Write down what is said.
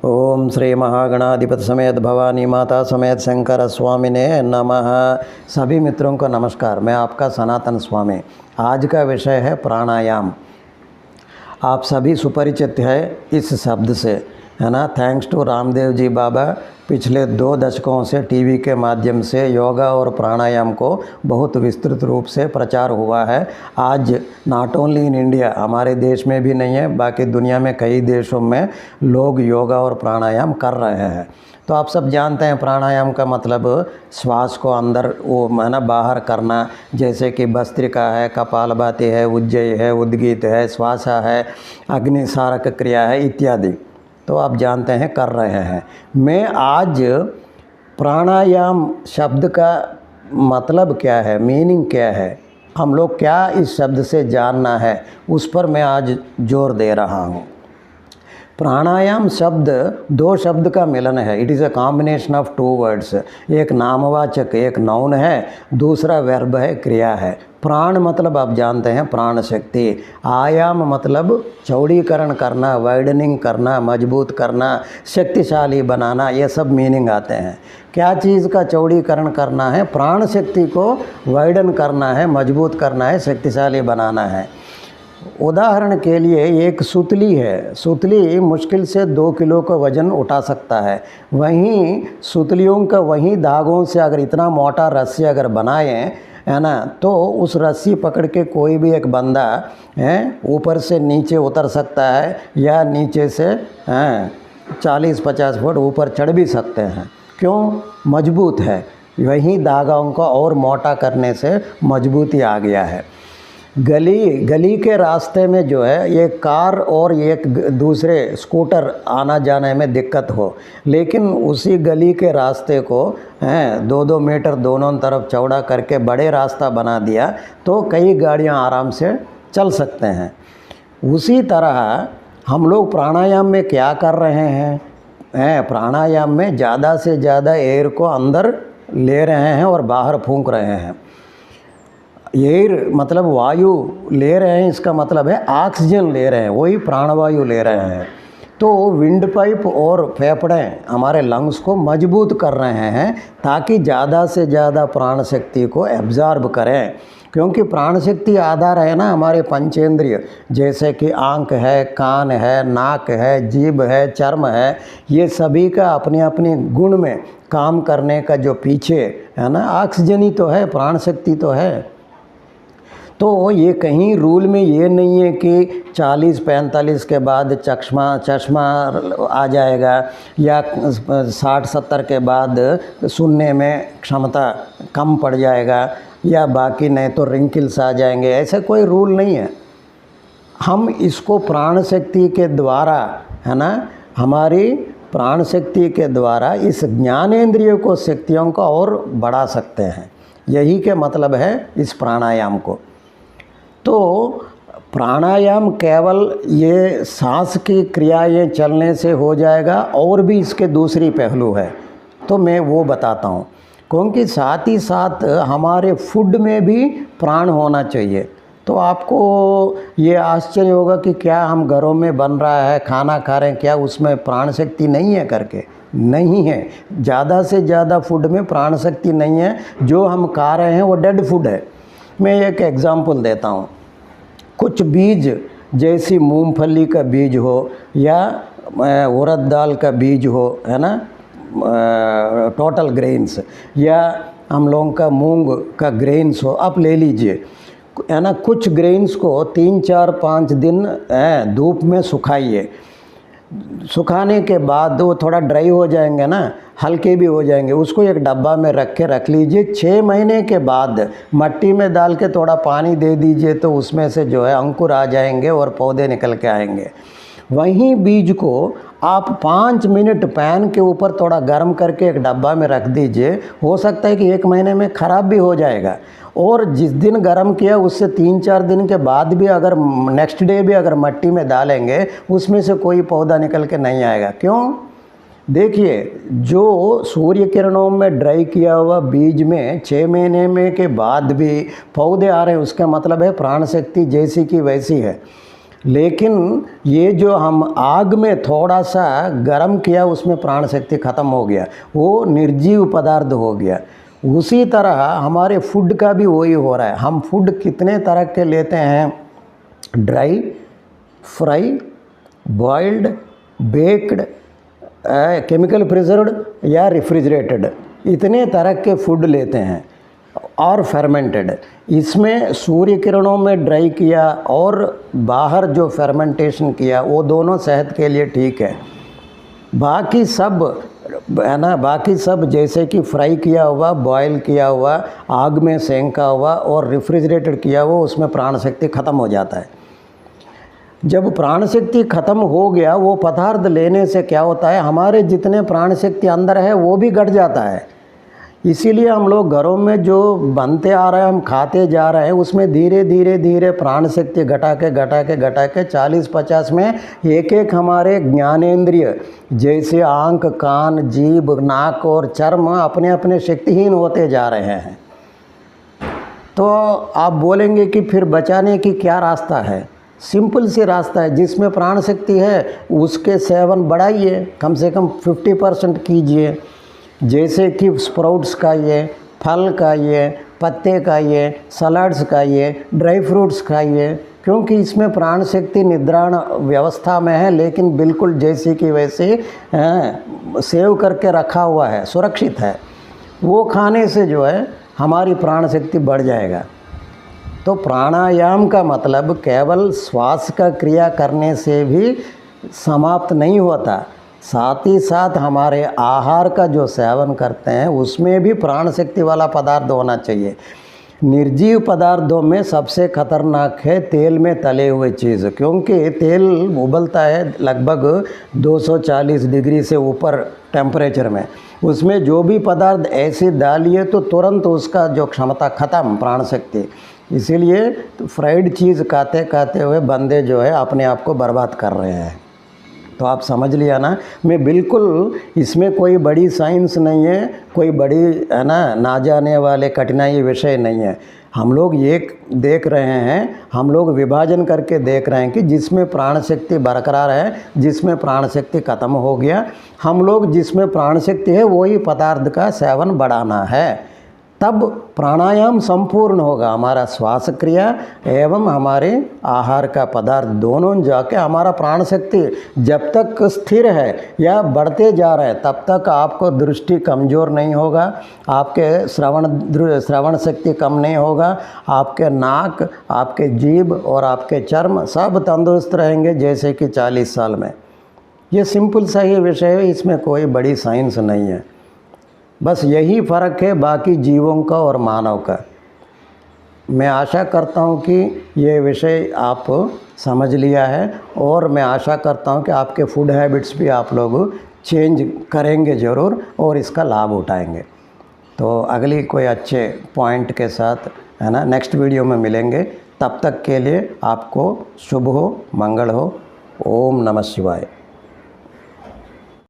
ओम श्री महागणाधिपति समेत भवानी माता समेत शंकर स्वामिने नमः। सभी मित्रों को नमस्कार। मैं आपका सनातन स्वामी। आज का विषय है प्राणायाम। आप सभी सुपरिचित है इस शब्द से, है ना। थैंक्स टू रामदेव जी बाबा पिछले 2 दशकों से टीवी के माध्यम से योगा और प्राणायाम को बहुत विस्तृत रूप से प्रचार हुआ है। आज नॉट ओनली इन इंडिया, हमारे देश में भी नहीं है, बाकी दुनिया में कई देशों में लोग योगा और प्राणायाम कर रहे हैं। तो आप सब जानते हैं प्राणायाम का मतलब श्वास को अंदर वो माना बाहर करना, जैसे कि भस्त्रिका है, कपालभाति है, उज्जयी है, उद्गीत है, श्वासा है, अग्निसारक क्रिया है इत्यादि। तो आप जानते हैं कर रहे हैं। मैं आज प्राणायाम शब्द का मतलब क्या है, मीनिंग क्या है, हम लोग क्या इस शब्द से जानना है, उस पर मैं आज जोर दे रहा हूँ। प्राणायाम शब्द 2 शब्द का मिलन है। It is a combination of 2 words. एक नामवाचक, एक नाउन है, दूसरा वर्ब है, क्रिया है। प्राण मतलब आप जानते हैं प्राण शक्ति। आयाम मतलब चौड़ीकरण करना, वाइडनिंग करना, मजबूत करना, शक्तिशाली बनाना, ये सब मीनिंग आते हैं। क्या चीज़ का चौड़ीकरण करना है? प्राण शक्ति को वाइडन करना है, मजबूत करना है, शक्तिशाली बनाना है। उदाहरण के लिए एक सुतली है। सुतली मुश्किल से 2 किलो का वज़न उठा सकता है। वहीं सुतलियों का वहीं धागों से अगर इतना मोटा रस्सी अगर बनाएं, है ना, तो उस रस्सी पकड़ के कोई भी एक बंदा है ऊपर से नीचे उतर सकता है, या नीचे से 40-50 फुट ऊपर चढ़ भी सकते हैं। क्यों? मजबूत है। वहीं धागाओं को और मोटा करने से मजबूती आ गया है। गली के रास्ते में जो है एक कार और एक दूसरे स्कूटर आना जाने में दिक्कत हो, लेकिन उसी गली के रास्ते को 2-2 मीटर दोनों तरफ चौड़ा करके बड़े रास्ता बना दिया तो कई गाड़ियां आराम से चल सकते हैं। उसी तरह हम लोग प्राणायाम में क्या कर रहे हैं? प्राणायाम में ज़्यादा से ज़्यादा एयर को अंदर ले रहे हैं और बाहर फूंक रहे हैं। एयर मतलब वायु ले रहे हैं, इसका मतलब है ऑक्सीजन ले रहे हैं, वही प्राणवायु ले रहे हैं। तो विंड पाइप और फेफड़े हमारे लंग्स को मजबूत कर रहे हैं ताकि ज़्यादा से ज़्यादा प्राण शक्ति को एब्जॉर्ब करें। क्योंकि प्राण शक्ति आधार है ना हमारे पंचेंद्रिय, जैसे कि आँख है, कान है, नाक है, जीभ है, चर्म है, ये सभी का अपने अपने गुण में काम करने का जो पीछे है ना ऑक्सीजन ही तो है, प्राण शक्ति तो है। तो ये कहीं रूल में ये नहीं है कि 40-45 के बाद चश्मा आ जाएगा, या 60-70 के बाद सुनने में क्षमता कम पड़ जाएगा, या बाकी नहीं तो रिंकल्स आ जाएंगे। ऐसा कोई रूल नहीं है। हम इसको प्राण शक्ति के द्वारा, है ना, हमारी प्राण शक्ति के द्वारा इस ज्ञानेंद्रियों को, शक्तियों को और बढ़ा सकते हैं। यही के मतलब है इस प्राणायाम को। तो प्राणायाम केवल ये सांस की क्रियाएं चलने से हो जाएगा, और भी इसके दूसरी पहलू है, तो मैं वो बताता हूँ। क्योंकि साथ ही साथ हमारे फूड में भी प्राण होना चाहिए। तो आपको ये आश्चर्य होगा कि क्या हम घरों में बन रहा है, खाना खा रहे हैं, क्या उसमें प्राण शक्ति नहीं है करके? नहीं है। ज़्यादा से ज़्यादा फूड में प्राण शक्ति नहीं है। जो हम खा रहे हैं वो डेड फूड है। मैं एक एग्ज़ाम्पल देता हूँ। कुछ बीज जैसी मूंगफली का बीज हो, या उड़द दाल का बीज हो, है ना, टोटल ग्रेन्स, या हम लोगों का मूंग का ग्रेन्स हो, आप ले लीजिए, है ना। कुछ ग्रेन्स को 3-4-5 दिन धूप में सुखाइए। सुखाने के बाद वो थोड़ा ड्राई हो जाएंगे ना, हल्के भी हो जाएंगे, उसको एक डब्बा में रख लीजिए। 6 महीने के बाद मट्टी में डाल के थोड़ा पानी दे दीजिए, तो उसमें से जो है अंकुर आ जाएंगे और पौधे निकल के आएंगे। वहीं बीज को आप 5 मिनट पैन के ऊपर थोड़ा गर्म करके एक डब्बा में रख दीजिए। हो सकता है कि 1 महीने में ख़राब भी हो जाएगा, और जिस दिन गर्म किया उससे 3-4 दिन के बाद भी अगर नेक्स्ट डे भी अगर मट्टी में डालेंगे, उसमें से कोई पौधा निकल के नहीं आएगा। क्यों? देखिए, जो सूर्य किरणों में ड्राई किया हुआ बीज में 6 महीने में के बाद भी पौधे आ रहे हैं, उसका मतलब है प्राण शक्ति जैसी की वैसी है। लेकिन ये जो हम आग में थोड़ा सा गर्म किया उसमें प्राण शक्ति ख़त्म हो गया, वो निर्जीव पदार्थ हो गया। उसी तरह हमारे फूड का भी वही हो रहा है। हम फूड कितने तरह के लेते हैं, dry, fry, boiled, baked, chemical preserved या रेफ्रिजरेटेड, इतने तरह के फूड लेते हैं और फर्मेंटेड। इसमें सूर्य किरणों में ड्राई किया और बाहर जो फर्मेंटेशन किया वो दोनों सेहत के लिए ठीक है। बाकी सब है ना, बाकी सब जैसे कि फ्राई किया हुआ, बॉयल किया हुआ, आग में सेंका हुआ और रेफ्रिजरेटेड किया हुआ, उसमें प्राण शक्ति ख़त्म हो जाता है। जब प्राण शक्ति ख़त्म हो गया, वो पदार्थ लेने से क्या होता है, हमारे जितने प्राण शक्ति अंदर है वो भी घट जाता है। इसीलिए हम लोग घरों में जो बनते आ रहे हैं, हम खाते जा रहे हैं, उसमें धीरे धीरे धीरे प्राण शक्ति घटा के 40-50 में एक एक हमारे ज्ञानेंद्रिय जैसे आँख, कान, जीभ, नाक और चर्म अपने अपने शक्तिहीन होते जा रहे हैं। तो आप बोलेंगे कि फिर बचाने की क्या रास्ता है? सिंपल सी रास्ता है, जिसमें प्राण शक्ति है उसके सेवन बढ़ाइए, कम से कम 50% कीजिए। जैसे कि स्प्राउट्स खाइए, फल खाइए, पत्ते खाइए, सलाड्स खाइए, ड्राई फ्रूट्स खाइए, क्योंकि इसमें प्राण शक्ति निद्राण व्यवस्था में है, लेकिन बिल्कुल जैसे कि वैसे सेव करके रखा हुआ है, सुरक्षित है। वो खाने से जो है हमारी प्राण शक्ति बढ़ जाएगा। तो प्राणायाम का मतलब केवल श्वास का क्रिया करने से भी समाप्त नहीं होता, साथ ही साथ हमारे आहार का जो सेवन करते हैं उसमें भी प्राण शक्ति वाला पदार्थ होना चाहिए। निर्जीव पदार्थों में सबसे खतरनाक है तेल में तले हुए चीज़, क्योंकि तेल उबलता है लगभग 240 डिग्री से ऊपर टेम्परेचर में। उसमें जो भी पदार्थ ऐसे डालिए तो तुरंत उसका जो क्षमता ख़त्म, प्राण शक्ति। इसीलिए तो फ्राइड चीज़ खाते खाते हुए बंदे जो है अपने आप को बर्बाद कर रहे हैं। तो आप समझ लिया ना, मैं बिल्कुल इसमें कोई बड़ी साइंस नहीं है, कोई बड़ी है ना जाने वाले कठिनाई विषय नहीं है। हम लोग ये देख रहे हैं, हम लोग विभाजन करके देख रहे हैं कि जिसमें प्राण शक्ति बरकरार है, जिसमें प्राण शक्ति ख़त्म हो गया, हम लोग जिसमें प्राण शक्ति है वही पदार्थ का सेवन बढ़ाना है। तब प्राणायाम संपूर्ण होगा। हमारा श्वास क्रिया एवं हमारे आहार का पदार्थ दोनों जाके हमारा प्राण शक्ति जब तक स्थिर है या बढ़ते जा रहे हैं तब तक आपको दृष्टि कमज़ोर नहीं होगा, आपके श्रवण शक्ति कम नहीं होगा, आपके नाक, आपके जीभ और आपके चर्म सब तंदुरुस्त रहेंगे जैसे कि 40 साल में। ये सिंपल सा ही विषय है, इसमें कोई बड़ी साइंस नहीं है। बस यही फ़र्क है बाकी जीवों का और मानव का। मैं आशा करता हूँ कि ये विषय आप समझ लिया है, और मैं आशा करता हूँ कि आपके फूड हैबिट्स भी आप लोग चेंज करेंगे ज़रूर और इसका लाभ उठाएंगे। तो अगली कोई अच्छे पॉइंट के साथ है ना नेक्स्ट वीडियो में मिलेंगे। तब तक के लिए आपको शुभ हो, मंगल हो। ओम नमः शिवाय।